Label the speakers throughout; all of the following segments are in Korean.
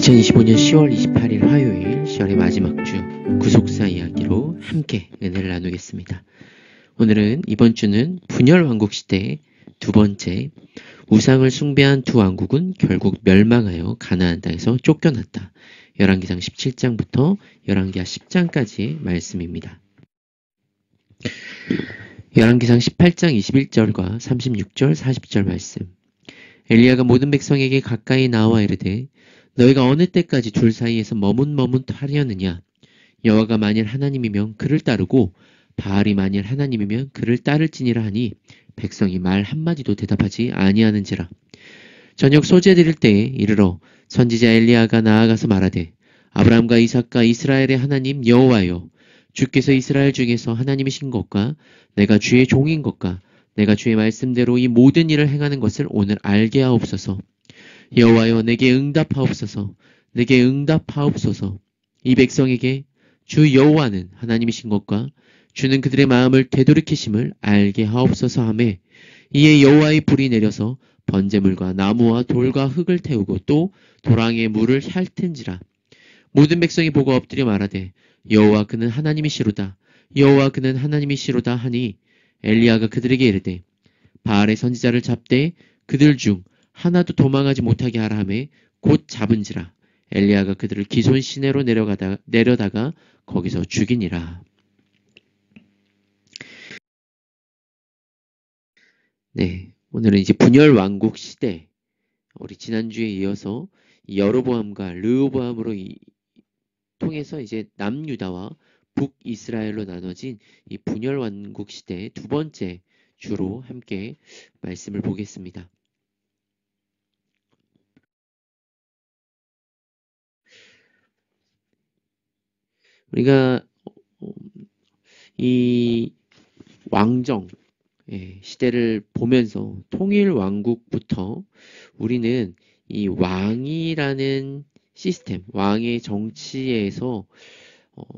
Speaker 1: 2025년 10월 28일 화요일 10월의 마지막 주 구속사 이야기로 함께 은혜를 나누겠습니다. 오늘은 이번 주는 분열 왕국 시대의 두 번째, 우상을 숭배한 두 왕국은 결국 멸망하여 가나안 땅에서 쫓겨났다. 열왕기상 17장부터 열왕기하 10장까지의 말씀입니다. 열왕기상 18장 21절과 36절 40절 말씀. 엘리야가 모든 백성에게 가까이 나와 이르되 너희가 어느 때까지 둘 사이에서 머뭇머뭇하려느냐? 여호와가 만일 하나님이면 그를 따르고 바알이 만일 하나님이면 그를 따를지니라 하니 백성이 말 한마디도 대답하지 아니하는지라. 저녁 소재 드릴 때에 이르러 선지자 엘리야가 나아가서 말하되 아브라함과 이삭과 이스라엘의 하나님 여호와여, 주께서 이스라엘 중에서 하나님이신 것과 내가 주의 종인 것과 내가 주의 말씀대로 이 모든 일을 행하는 것을 오늘 알게 하옵소서. 여호와여, 내게 응답하옵소서. 내게 응답하옵소서. 이 백성에게 주 여호와는 하나님이신 것과 주는 그들의 마음을 되돌이키심을 알게 하옵소서 하매, 이에 여호와의 불이 내려서 번제물과 나무와 돌과 흙을 태우고 또 도랑에 물을 핥은지라. 모든 백성이 보고 엎드려 말하되 여호와 그는 하나님이시로다. 여호와 그는 하나님이시로다 하니 엘리야가 그들에게 이르되 바알의 선지자를 잡되 그들 중 하나도 도망하지 못하게 하라 하매 곧 잡은지라. 엘리야가 그들을 기손 시내로 내려다가 거기서 죽이니라. 네, 오늘은 이제 분열 왕국 시대, 우리 지난주에 이어서 여로보암과 르호보암으로 통해서 이제 남유다와 북이스라엘로 나눠진 이 분열 왕국 시대의 두 번째 주로 함께 말씀을 보겠습니다. 우리가 이 왕정 시대를 보면서 통일 왕국부터 우리는 이 왕이라는 시스템, 왕의 정치에서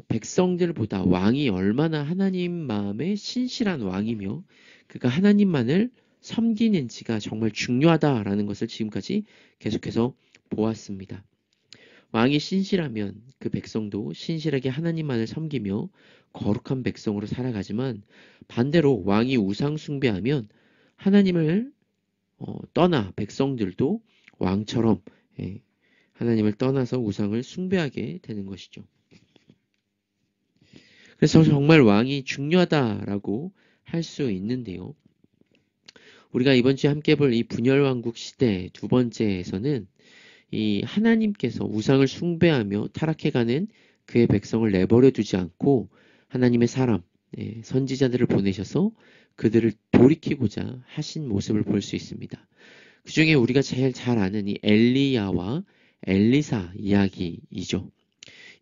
Speaker 1: 백성들보다 왕이 얼마나 하나님 마음에 신실한 왕이며 그가 하나님만을 섬기는지가 정말 중요하다라는 것을 지금까지 계속해서 보았습니다. 왕이 신실하면 그 백성도 신실하게 하나님만을 섬기며 거룩한 백성으로 살아가지만 반대로 왕이 우상 숭배하면 하나님을 떠나 백성들도 왕처럼 하나님을 떠나서 우상을 숭배하게 되는 것이죠. 그래서 정말 왕이 중요하다라고 할 수 있는데요. 우리가 이번 주에 함께 볼 이 분열왕국 시대 두 번째에서는 이 하나님께서 우상을 숭배하며 타락해가는 그의 백성을 내버려 두지 않고 하나님의 사람, 선지자들을 보내셔서 그들을 돌이키고자 하신 모습을 볼 수 있습니다. 그 중에 우리가 제일 잘 아는 이 엘리야와 엘리사 이야기이죠.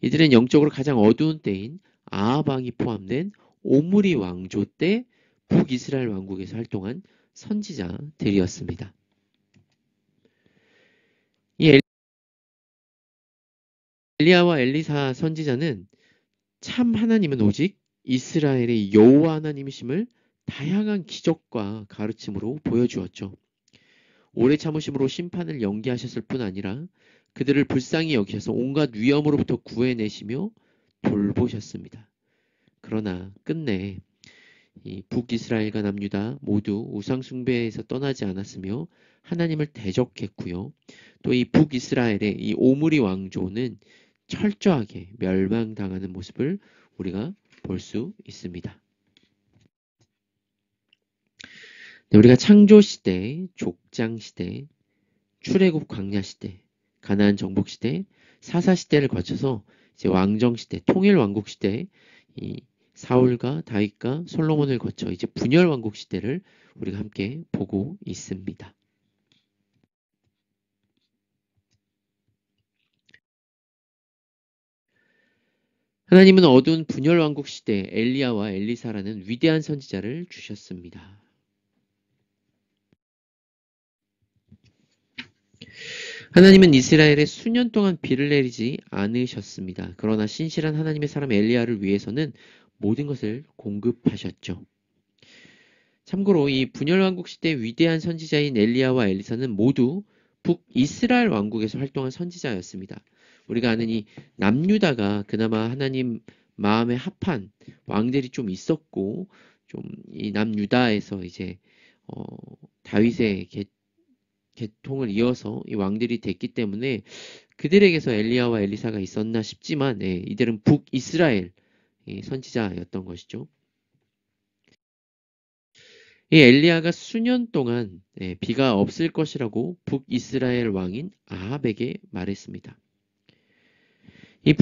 Speaker 1: 이들은 영적으로 가장 어두운 때인 아합 왕이 포함된 오므리 왕조 때 북이스라엘 왕국에서 활동한 선지자들이었습니다. 이 엘리야와 엘리사 선지자는 참 하나님은 오직 이스라엘의 여호와 하나님이심을 다양한 기적과 가르침으로 보여주었죠. 오래 참으심으로 심판을 연기하셨을 뿐 아니라 그들을 불쌍히 여기셔서 온갖 위험으로부터 구해내시며 돌보셨습니다. 그러나 끝내 이 북이스라엘과 남유다 모두 우상 숭배에서 떠나지 않았으며 하나님을 대적했고요. 또 이 북이스라엘의 이 오므리 왕조는 철저하게 멸망당하는 모습을 우리가 볼 수 있습니다. 네, 우리가 창조시대, 족장시대, 출애굽 광야시대, 가나안 정복시대, 사사시대를 거쳐서 이제 왕정시대, 통일왕국시대, 이 사울과 다윗과 솔로몬을 거쳐 이제 분열왕국 시대를 우리가 함께 보고 있습니다. 하나님은 어두운 분열왕국 시대에 엘리야와 엘리사라는 위대한 선지자를 주셨습니다. 하나님은 이스라엘에 수년 동안 비를 내리지 않으셨습니다. 그러나 신실한 하나님의 사람 엘리야를 위해서는 모든 것을 공급하셨죠. 참고로 이 분열왕국 시대의 위대한 선지자인 엘리야와 엘리사는 모두 북이스라엘 왕국에서 활동한 선지자였습니다. 우리가 아는 이 남유다가 그나마 하나님 마음에 합한 왕들이 좀 있었고, 좀 이 남유다에서 이제 다윗의 계통을 이어서 이 왕들이 됐기 때문에 그들에게서 엘리야와 엘리사가 있었나 싶지만, 이들은 북이스라엘 선지자였던 것이죠. 이 엘리야가 수년 동안 비가 없을 것이라고 북이스라엘 왕인 아합에게 말했습니다. 이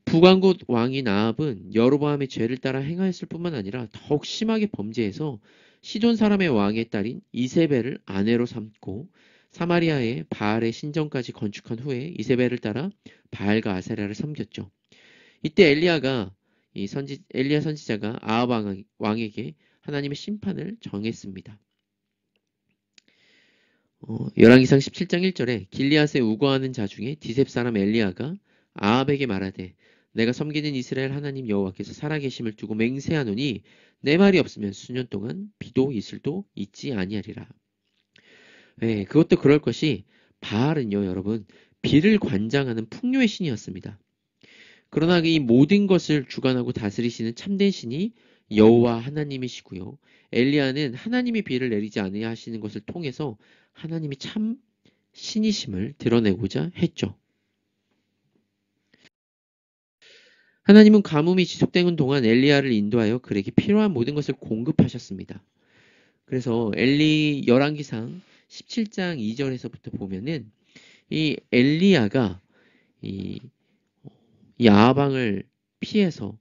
Speaker 1: 북왕국 왕인 아합은 여로보암의 죄를 따라 행하였을 뿐만 아니라 더욱 심하게 범죄해서 시돈 사람의 왕의 딸인 이세벨을 아내로 삼고 사마리아에 바알의 신전까지 건축한 후에 이세벨을 따라 바알과 아세라를 섬겼죠. 이때 엘리야 선지자가 아합 왕에게 하나님의 심판을 정했습니다. 열왕기상 17장 1절에 길리앗에 우거하는 자 중에 디셉 사람 엘리야가 아합에게 말하되 내가 섬기는 이스라엘 하나님 여호와께서 살아계심을 두고 맹세하노니 내 말이 없으면 수년 동안 비도 이슬도 있지 아니하리라. 그것도 그럴 것이 바알은요, 여러분, 비를 관장하는 풍요의 신이었습니다. 그러나 이 모든 것을 주관하고 다스리시는 참된 신이 여호와 하나님이시고요. 엘리야는 하나님이 비를 내리지 않으려 하시는 것을 통해서 하나님이 참 신이심을 드러내고자 했죠. 하나님은 가뭄이 지속되는 동안 엘리야를 인도하여 그에게 필요한 모든 것을 공급하셨습니다. 그래서 열왕기상 17장 2절에서부터 보면은 이 엘리야가 이 아방을 피해서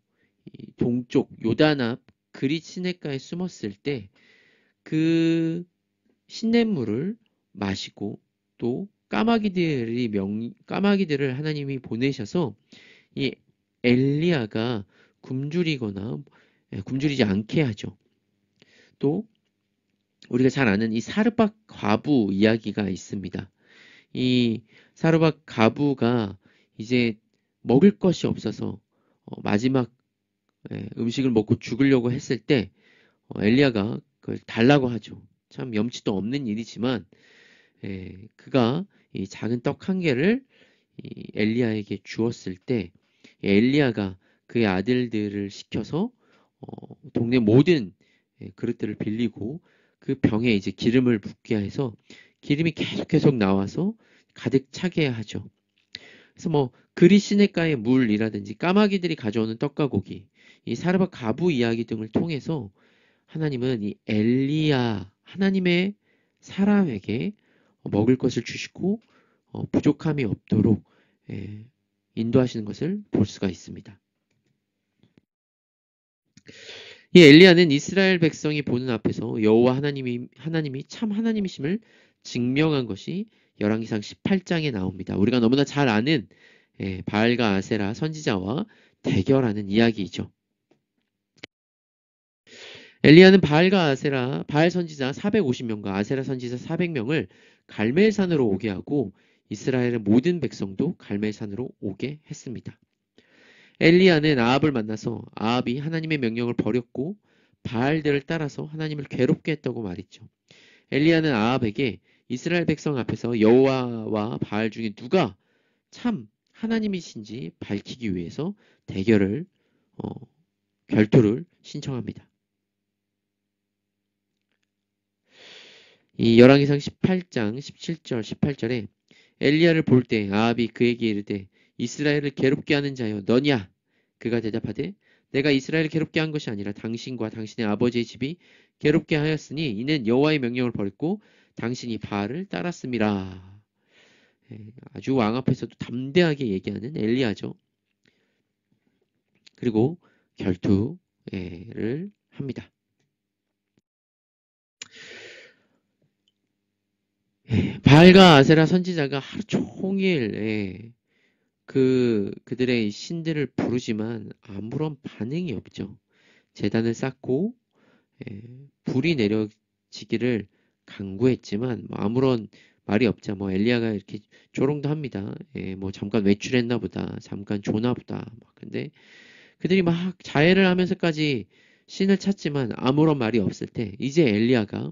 Speaker 1: 동쪽 요단 앞 그릿 시냇가에 숨었을 때 그 시냇물을 마시고 또 까마귀들을 하나님이 보내셔서 이 엘리야가 굶주리지 않게 하죠. 또 우리가 잘 아는 이 사르밧 과부 이야기가 있습니다. 이 사르밧 과부가 이제 먹을 것이 없어서 마지막 음식을 먹고 죽으려고 했을 때 엘리야가 그걸 달라고 하죠. 참 염치도 없는 일이지만 그가 이 작은 떡 한 개를 엘리야에게 주었을 때 엘리야가 그의 아들들을 시켜서 동네 모든 그릇들을 빌리고 그 병에 이제 기름을 붓게 해서 기름이 계속 나와서 가득 차게 하죠. 그래서 뭐 그릿 시냇가의 물이라든지 까마귀들이 가져오는 떡과 고기, 이 사르밧 가부 이야기 등을 통해서 하나님은 이 엘리야 하나님의 사람에게 먹을 것을 주시고 부족함이 없도록 인도하시는 것을 볼 수가 있습니다. 이 엘리야는 이스라엘 백성이 보는 앞에서 여호와 하나님이 참 하나님이심을 증명한 것이 열왕기상 18장에 나옵니다. 우리가 너무나 잘 아는 바알과 아세라 선지자와 대결하는 이야기이죠. 엘리야는 바알 선지자 450명과 아세라 선지자 400명을 갈멜산으로 오게 하고 이스라엘의 모든 백성도 갈멜산으로 오게 했습니다. 엘리야는 아합을 만나서 아합이 하나님의 명령을 버렸고 바알들을 따라서 하나님을 괴롭게 했다고 말했죠. 엘리야는 아합에게 이스라엘 백성 앞에서 여호와와 바알 중에 누가 참 하나님이신지 밝히기 위해서 결투를 신청합니다. 이 열왕기상 18장 17절 18절에 엘리야를 볼 때 아합이 그에게 이르되 이스라엘을 괴롭게 하는 자여 너냐? 그가 대답하되 내가 이스라엘을 괴롭게 한 것이 아니라 당신과 당신의 아버지의 집이 괴롭게 하였으니 이는 여호와의 명령을 버렸고 당신이 바알을 따랐음이라. 아주 왕 앞에서도 담대하게 얘기하는 엘리야죠. 그리고 결투를 합니다. 바알과 아세라 선지자가 하루 종일 그들의 신들을 부르지만 아무런 반응이 없죠. 제단을 쌓고 불이 내려지기를 간구했지만 아무런 말이 없자 엘리야가 이렇게 조롱도 합니다. 뭐 잠깐 외출했나 보다, 잠깐 조나 보다. 근데 그들이 막 자해를 하면서까지 신을 찾지만 아무런 말이 없을 때 이제 엘리야가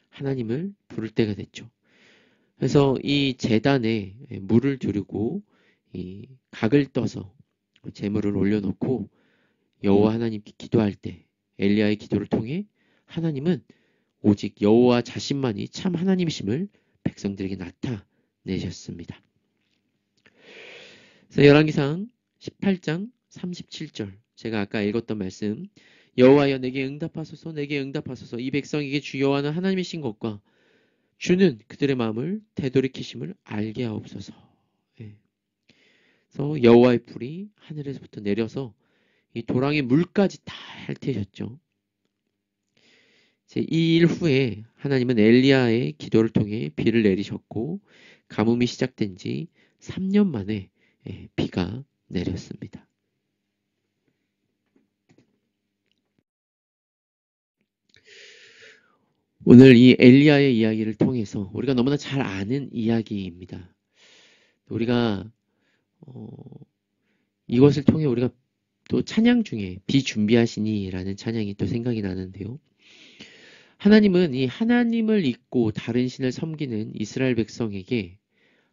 Speaker 1: 하나님을 부를 때가 됐죠. 그래서 이 제단에 물을 두르고 이 각을 떠서 제물을 올려놓고 여호와 하나님께 기도할 때 엘리야의 기도를 통해 하나님은 오직 여호와 자신만이 참 하나님이심을 백성들에게 나타내셨습니다. 그래서 열왕기상 18장 37절 제가 아까 읽었던 말씀 여호와여 내게 응답하소서 내게 응답하소서 이 백성에게 주 여호와는 하나님이신 것과 주는 그들의 마음을 되돌이키심을 알게 하옵소서. 예. 그래서 여호와의 불이 하늘에서부터 내려서 이 도랑의 물까지 다 핥으셨죠. 이 일 후에 하나님은 엘리야의 기도를 통해 비를 내리셨고 가뭄이 시작된 지 3년 만에 비가 내렸습니다. 오늘 이 엘리야의 이야기를 통해서 우리가 너무나 잘 아는 이야기입니다. 우리가 이것을 통해 우리가 또 찬양 중에 비준비하시니라는 찬양이 또 생각이 나는데요. 하나님은 이 하나님을 잊고 다른 신을 섬기는 이스라엘 백성에게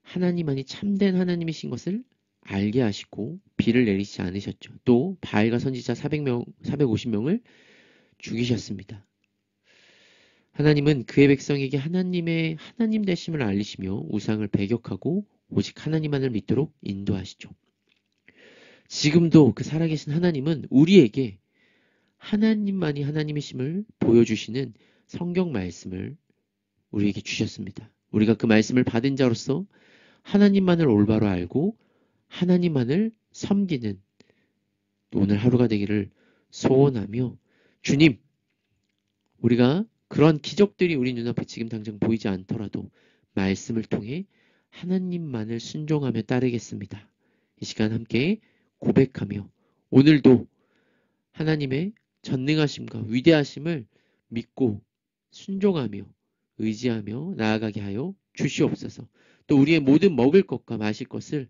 Speaker 1: 하나님만이 참된 하나님이신 것을 알게 하시고 비를 내리지 않으셨죠. 또 바알과 선지자 450명을 죽이셨습니다. 하나님은 그의 백성에게 하나님의 하나님 되심을 알리시며 우상을 배격하고 오직 하나님만을 믿도록 인도하시죠. 지금도 그 살아계신 하나님은 우리에게 하나님만이 하나님이심을 보여주시는 성경 말씀을 우리에게 주셨습니다. 우리가 그 말씀을 받은 자로서 하나님만을 올바로 알고 하나님만을 섬기는 오늘 하루가 되기를 소원하며 주님, 우리가 그런 기적들이 우리 눈앞에 지금 당장 보이지 않더라도 말씀을 통해 하나님만을 순종하며 따르겠습니다. 이 시간 함께 고백하며 오늘도 하나님의 전능하심과 위대하심을 믿고 순종하며 의지하며 나아가게 하여 주시옵소서. 또 우리의 모든 먹을 것과 마실 것을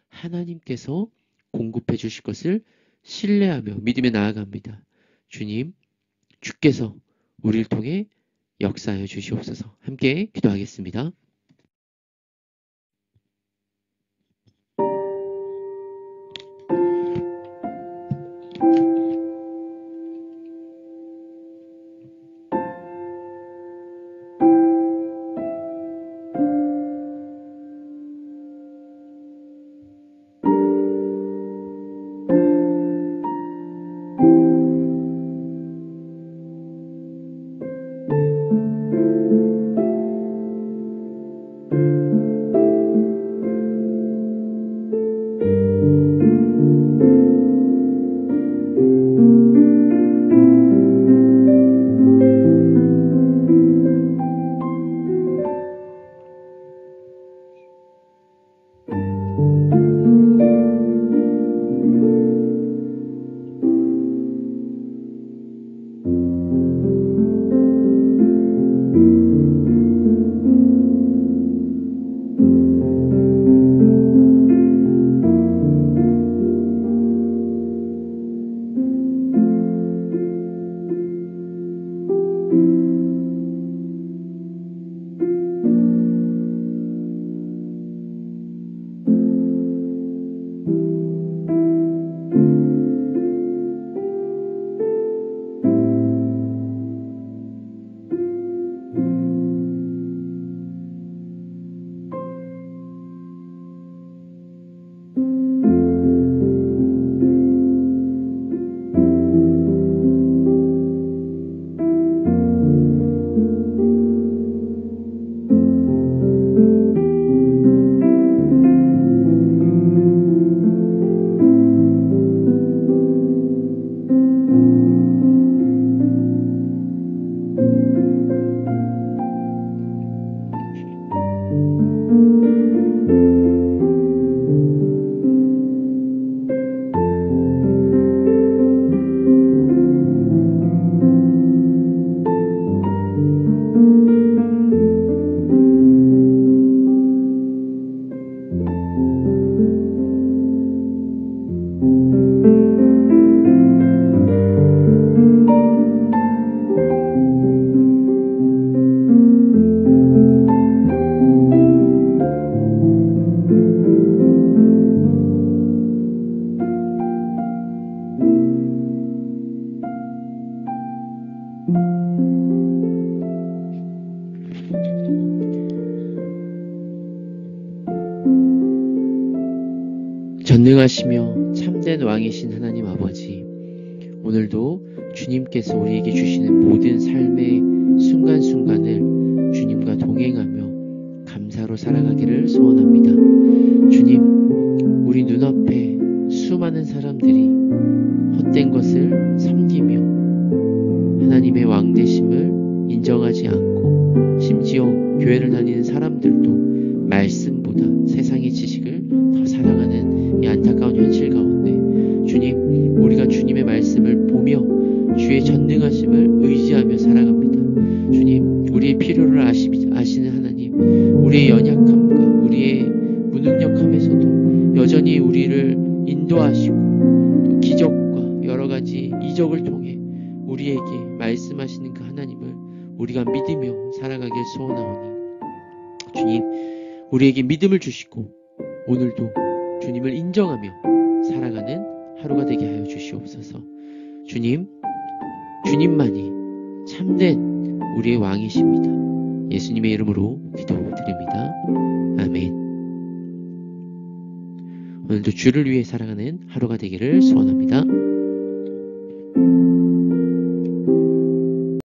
Speaker 1: 하나님께서 공급해 주실 것을 신뢰하며 믿으며 나아갑니다. 주님, 주께서 우리를 통해 역사하여 주시옵소서. 함께 기도하겠습니다. 전능하시며 참된 왕이신 하나님 아버지, 오늘도 주님께서 우리에게 주시는 모든 삶의 순간순간을 주님과 동행하며 감사로 살아가기를 소원합니다. 주님, 우리 눈앞에 수많은 사람들이 헛된 것을 섬기며 하나님의 왕되심을 인정하지 않고 심지어 교회를 다니는 사람들도 말씀보다 세상의 지식을 더 사랑하는 이 안타까운 현실 가운데 주님, 우리가 주님의 말씀을 보며 주의 전능하심을 의지하며 살아갑니다. 주님, 우리의 필요를 아시는 하나님, 우리의 연약함과 우리의 무능력함에서도 여전히 우리를 인도하시고 또 기적과 여러 가지 이적을 통해 우리에게 말씀하시는 그 하나님을 우리가 믿으며 살아가길 소원하오니 주님, 우리에게 믿음을 주시고 오늘도 주님을 인정하며 살아가는 하루가 되게 하여 주시옵소서. 주님, 주님만이 참된 우리의 왕이십니다. 예수님의 이름으로 기도드립니다. 아멘. 오늘도 주를 위해 살아가는 하루가 되기를 소원합니다.